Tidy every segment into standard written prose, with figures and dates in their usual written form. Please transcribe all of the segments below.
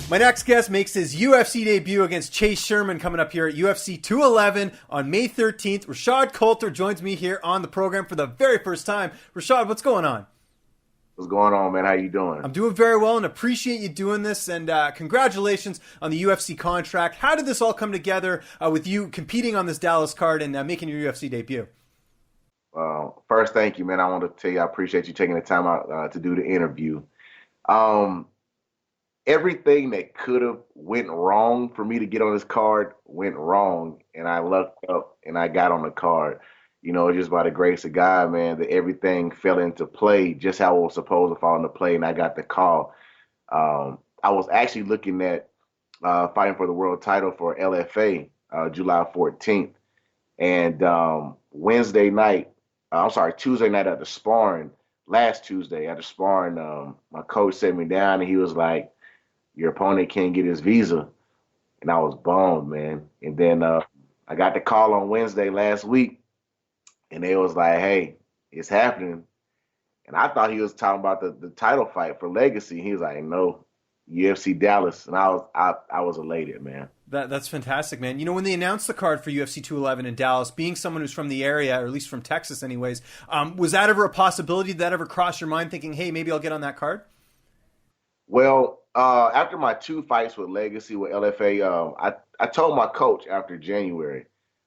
My next guest makes his UFC debut against Chase Sherman coming up here at UFC 211 on May 13th. Rashad Coulter joins me here on the program for the very first time. Rashad, what's going on? What's going on, man? How you doing? I'm doing very well and appreciate you doing this. And congratulations on the UFC contract. How did this all come together with you competing on this Dallas card and making your UFC debut? First, thank you, man. I want to tell you I appreciate you taking the time out to do the interview. Everything that could have went wrong for me to get on this card went wrong, and I lucked up and I got on the card. You know, just by the grace of God, man, that everything fell into play just how it was supposed to fall into play, and I got the call. I was actually looking at fighting for the world title for LFA July 14th, and Tuesday night at the sparring, last Tuesday at the sparring, my coach set me down and he was like, your opponent can't get his visa. And I was bummed, man. And then I got the call on Wednesday last week, and they was like, hey, it's happening. And I thought he was talking about the title fight for Legacy. He was like, no, UFC Dallas. And I was elated, man. That's fantastic, man. You know, when they announced the card for UFC 211 in Dallas, being someone who's from the area, or at least from Texas anyways, was that ever a possibility? Did that ever cross your mind thinking, hey, maybe I'll get on that card? Well, after my two fights with Legacy, with LFA, I told my coach after January,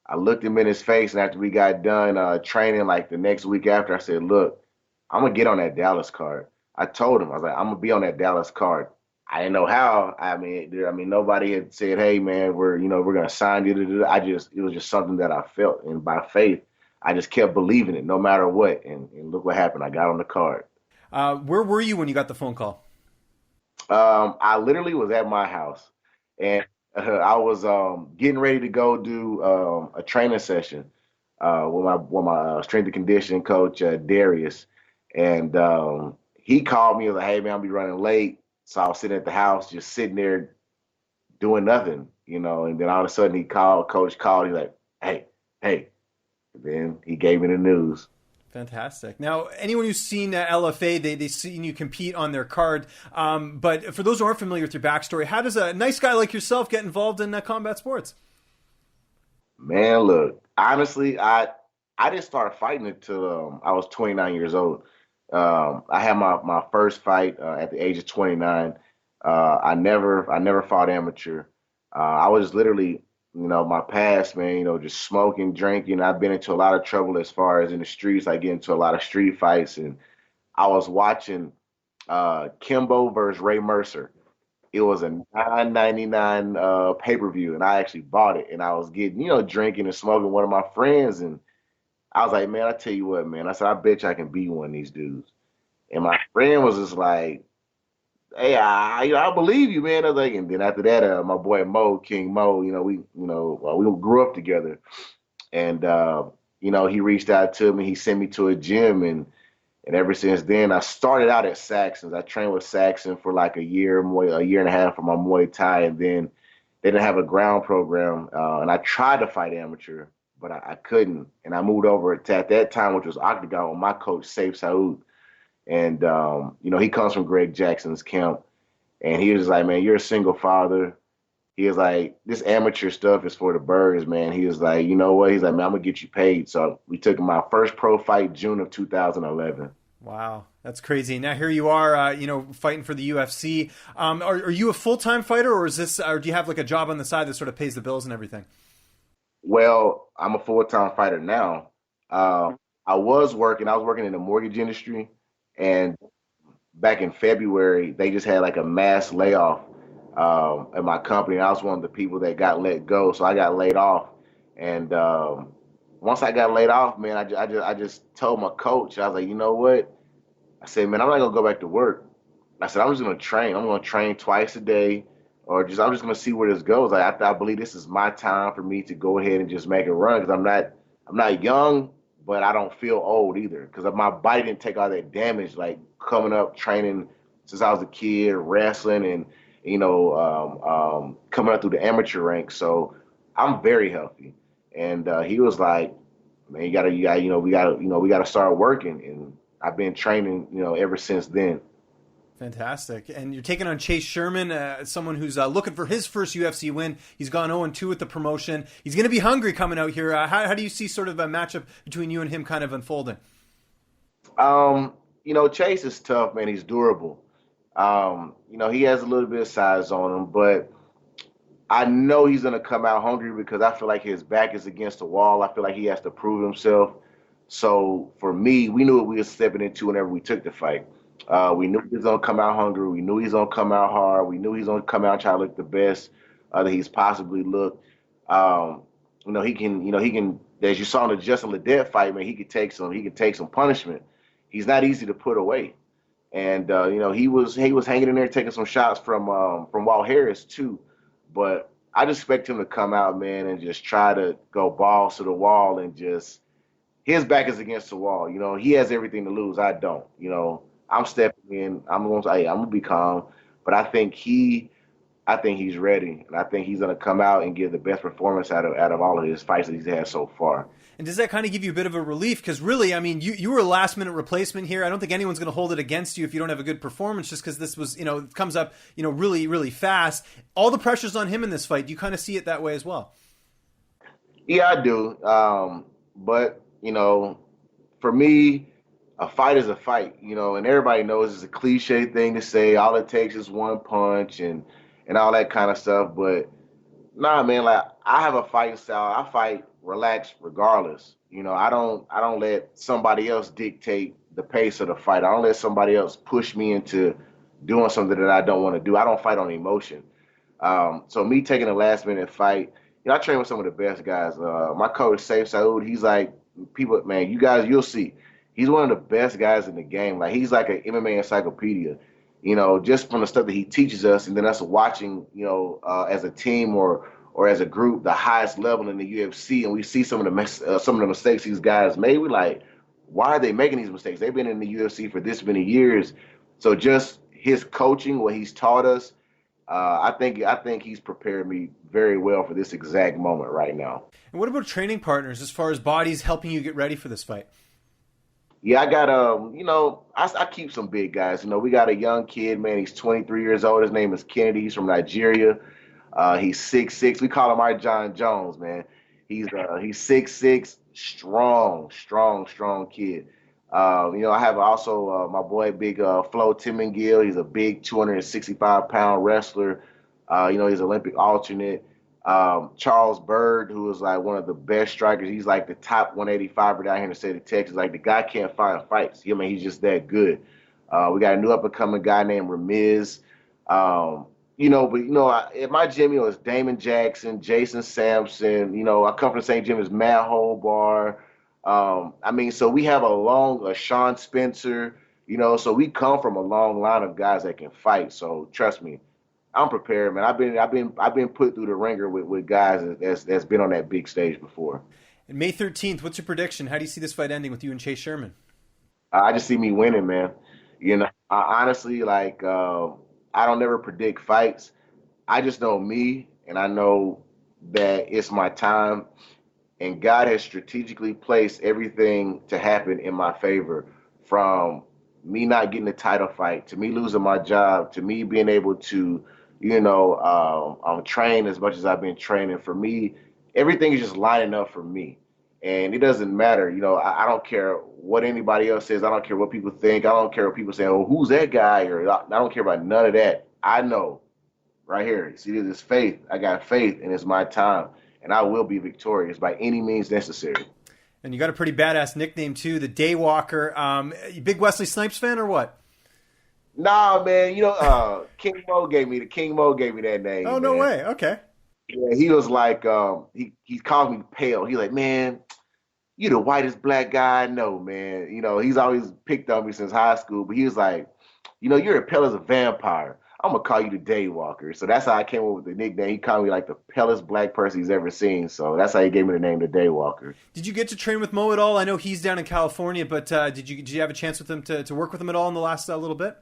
I looked him in his face, and after we got done training like the next week after, I said, look, I'm going to get on that Dallas card. I told him, I was like, I'm going to be on that Dallas card. I didn't know how. I mean, nobody had said, hey, man, we're going to sign you. It was just something that I felt. And by faith, I just kept believing it no matter what. And look what happened. I got on the card. Where were you when you got the phone call? I literally was at my house, and I was getting ready to go do a training session with my strength and conditioning coach, Darius. And he called me and was like, hey, man, I'll be running late. So I was sitting at the house, just sitting there doing nothing, and then all of a sudden coach called, he's like, hey. And then he gave me the news. Fantastic. Now, anyone who's seen LFA, they've seen you compete on their card. But for those who aren't familiar with your backstory, how does a nice guy like yourself get involved in combat sports? Man, look, honestly, I didn't start fighting until I was 29 years old. I had my first fight at the age of 29. I never fought amateur. I was literally, my past, man, just smoking, drinking. I've been into a lot of trouble as far as in the streets. I get into a lot of street fights, and I was watching Kimbo versus Ray Mercer. It was a $9.99 pay-per-view, and I actually bought it. And I was getting, drinking and smoking with one of my friends, and I was like, man, I tell you what, man. I said, I bet you I can beat one of these dudes. And my friend was just like, hey, I believe you, man. I was like, and then after that, my boy King Mo, we grew up together, and he reached out to me. He sent me to a gym, and ever since then, I started out at Saxon's. I trained with Saxon for like a year and a half for my Muay Thai, and then they didn't have a ground program, and I tried to fight amateur, but I couldn't, and I moved over to at that time, which was Octagon, with my coach Saif Saud. And, he comes from Greg Jackson's camp, and he was like, man, you're a single father. He was like, this amateur stuff is for the birds, man. He was like, you know what? He's like, man, I'm going to get you paid. So we took my first pro fight June of 2011. Wow, that's crazy. Now here you are, fighting for the UFC. Are you a full-time fighter, or do you have like a job on the side that sort of pays the bills and everything? Well, I'm a full-time fighter now. I was working in the mortgage industry. And back in February, they just had like a mass layoff at my company. I was one of the people that got let go, so I got laid off. And once I got laid off, man, I just told my coach, I was like, you know what? I said, man, I'm not gonna go back to work. I said, I'm just gonna train. I'm gonna train twice a day, or I'm just gonna see where this goes. Like I believe this is my time for me to go ahead and just make a run, because I'm not young, but I don't feel old either, because my body didn't take all that damage, like coming up training since I was a kid, wrestling, and coming up through the amateur ranks. So I'm very healthy. And he was like, man, we gotta start working. And I've been training, ever since then. Fantastic. And you're taking on Chase Sherman, someone who's looking for his first UFC win. He's gone 0-2 with the promotion. He's going to be hungry coming out here. How do you see sort of a matchup between you and him kind of unfolding? Chase is tough, man. He's durable. He has a little bit of size on him, but I know he's going to come out hungry because I feel like his back is against the wall. I feel like he has to prove himself. So for me, we knew what we were stepping into whenever we took the fight. We knew he was gonna come out hungry. We knew he's gonna come out hard. We knew he's gonna come out and try to look the best that he's possibly looked. Um, he can. As you saw in the Justin Ledet fight, man, he can take some punishment. He's not easy to put away, and he was hanging in there taking some shots from Walt Harris too. But I just expect him to come out, man, and just try to go balls to the wall and just his back is against the wall. He has everything to lose. I don't. I'm stepping in. I'm gonna be calm, but I think he's ready, and I think he's gonna come out and give the best performance out of all of his fights that he's had so far. And does that kind of give you a bit of a relief? Because really, I mean, you were a last minute replacement here. I don't think anyone's going to hold it against you if you don't have a good performance, just because this was, it comes up, really, really fast. All the pressure's on him in this fight. Do you kind of see it that way as well? Yeah, I do. But for me, a fight is a fight, and everybody knows it's a cliche thing to say. All it takes is one punch and all that kind of stuff. But nah, man, like I have a fighting style. I fight relaxed regardless. I don't let somebody else dictate the pace of the fight. I don't let somebody else push me into doing something that I don't want to do. I don't fight on emotion. So me taking a last minute fight, I train with some of the best guys. My coach, Saif Saud, he's like, people, man, you guys, you'll see. He's one of the best guys in the game. Like he's like an MMA encyclopedia, just from the stuff that he teaches us, and then us watching, as a team or as a group, the highest level in the UFC, and we see some of the mistakes these guys made. We're like, why are they making these mistakes? They've been in the UFC for this many years. So just his coaching, what he's taught us, I think he's prepared me very well for this exact moment right now. And what about training partners as far as bodies helping you get ready for this fight? Yeah, I got I keep some big guys. We got a young kid, man. He's 23 years old. His name is Kennedy. He's from Nigeria. He's 6'6". We call him our John Jones, man. He's 6'6", strong kid. I have also my boy, big Flo Timingill. He's a big 265-pound wrestler. He's Olympic alternate. Charles Bird, who is like one of the best strikers. He's like the top 185er down here in the state of Texas. Like the guy can't find fights. He's just that good. We got a new up-and-coming guy named Ramiz. At my gym, it's Damon Jackson, Jason Sampson. I come from the same gym as Matt Holbar. So we have a Sean Spencer. So we come from a long line of guys that can fight. So trust me, I'm prepared, man. I've been put through the ringer with guys that's been on that big stage before. And May 13th, what's your prediction? How do you see this fight ending with you and Chase Sherman? I just see me winning, man. I honestly, I don't never predict fights. I just know me, and I know that it's my time, and God has strategically placed everything to happen in my favor, from me not getting a title fight, to me losing my job, to me being able to, train as much as I've been training. For me, everything is just lining up for me. And it doesn't matter, I don't care what anybody else says. I don't care what people think. I don't care what people say, oh, who's that guy? Or I don't care about none of that. I know right here, see, this faith. I got faith, and it's my time. And I will be victorious by any means necessary. And you got a pretty badass nickname, too, the Daywalker. You big Wesley Snipes fan or what? Nah, man. King Mo gave me that name. Oh, no way. Okay. Yeah, he was like, he called me pale. He's like, man, you the whitest black guy I know, man. He's always picked on me since high school, but he was like, you're as pale as a vampire. I'm going to call you the Daywalker. So that's how I came up with the nickname. He called me like the palest black person he's ever seen. So that's how he gave me the name, the Daywalker. Did you get to train with Mo at all? I know he's down in California, but did you have a chance with him to work with him at all in the last little bit?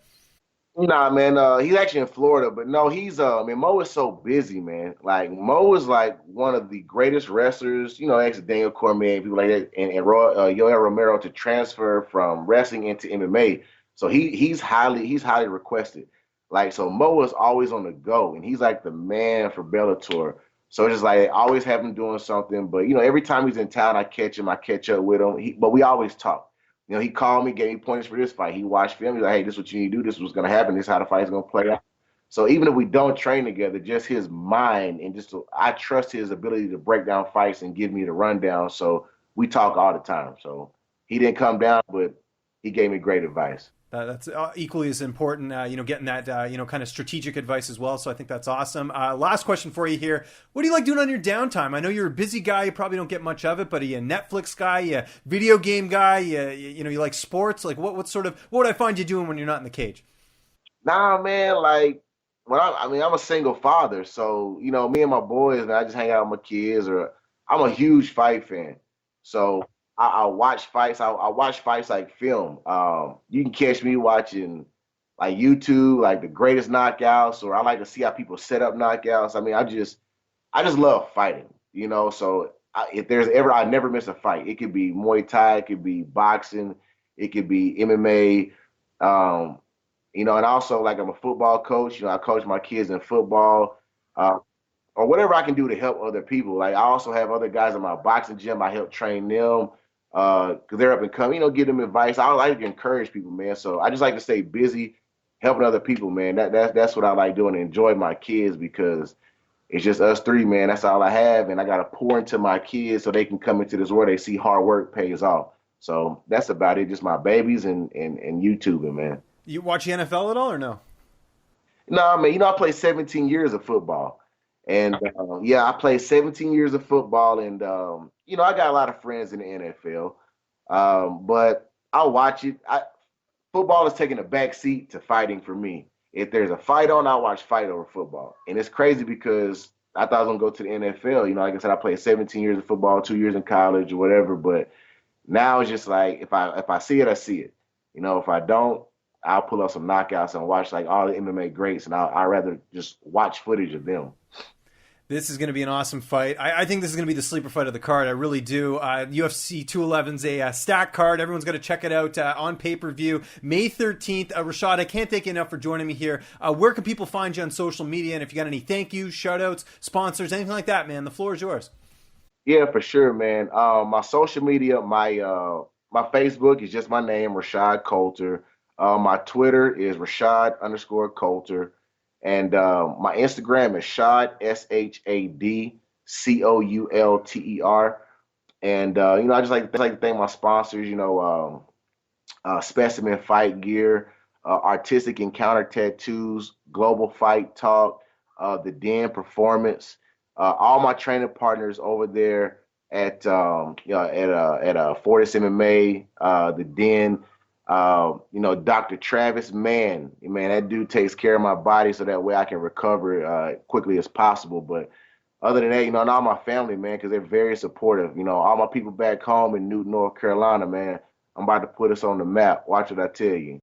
Nah, man, he's actually in Florida, but no, Mo is so busy, man. Like, Mo is like one of the greatest wrestlers, ex Daniel Cormier, people like that, and Yoel Romero, to transfer from wrestling into MMA. So he's highly requested. Like so Mo is always on the go and he's like the man for Bellator. So it's just like I always have him doing something. But every time he's in town I catch him, I catch up with him. But we always talk. He called me, gave me pointers for this fight. He watched film. He's like, hey, this is what you need to do. This is what's gonna happen. This is how the fight's gonna play out. So even if we don't train together, just his mind and I trust his ability to break down fights and give me the rundown. So we talk all the time. So he didn't come down, but he gave me great advice. That's equally as important, getting that, kind of strategic advice as well. So I think that's awesome. Last question for you here. What do you like doing on your downtime? I know you're a busy guy. You probably don't get much of it, but are you a Netflix guy? You a video game guy? You like sports? Like what would I find you doing when you're not in the cage? Nah, man, like I'm a single father, so me and my boys, man, I just hang out with my kids. Or I'm a huge fight fan, so I watch fights. I watch fights like film. You can catch me watching like YouTube, like the greatest knockouts, or I like to see how people set up knockouts. I mean, I just love fighting, So if there's ever, I never miss a fight. It could be Muay Thai, it could be boxing, it could be MMA. And also like I'm a football coach. I coach my kids in football, uh, or whatever I can do to help other people. Like I also have other guys in my boxing gym. I help train them because they're up and coming. Give them advice. I like to encourage people, man. So I just like to stay busy, helping other people, man. That's what I like doing. And enjoy my kids because it's just us three, man. That's all I have, and I got to pour into my kids so they can come into this world. They see hard work pays off. So that's about it. Just my babies and YouTubing, man. You watch the NFL at all or no? No, man, I played 17 years of football. And yeah, I played 17 years of football. And, I got a lot of friends in the NFL. But I'll watch it. Football is taking a back seat to fighting for me. If there's a fight on, I'll watch fight over football. And it's crazy because I thought I was going to go to the NFL. Like I said, I played 17 years of football, 2 years in college or whatever. But now it's just like if I see it, I see it. If I don't, I'll pull up some knockouts and watch like all the MMA greats, and I'd rather just watch footage of them. This is going to be an awesome fight. I think this is going to be the sleeper fight of the card. I really do. UFC 211's a stack card. Everyone's going to check it out on pay-per-view May 13th. Rashad, I can't thank you enough for joining me here. Where can people find you on social media? And if you got any thank yous, shout-outs, sponsors, anything like that, man, the floor is yours. Yeah, for sure, man. My social media, my Facebook is just my name, Rashad Coulter. My Twitter is Rashad_Coulter. And my Instagram is Shad, ShadCoulter. And, I just like to thank my sponsors, Specimen Fight Gear, Artistic Encounter Tattoos, Global Fight Talk, The Den Performance, all my training partners over there at Fortis MMA, The Den. Dr. Travis, man, that dude takes care of my body so that way I can recover quickly as possible. But other than that, and all my family, man, because they're very supportive. All my people back home in Newton, North Carolina, man, I'm about to put us on the map. Watch what I tell you.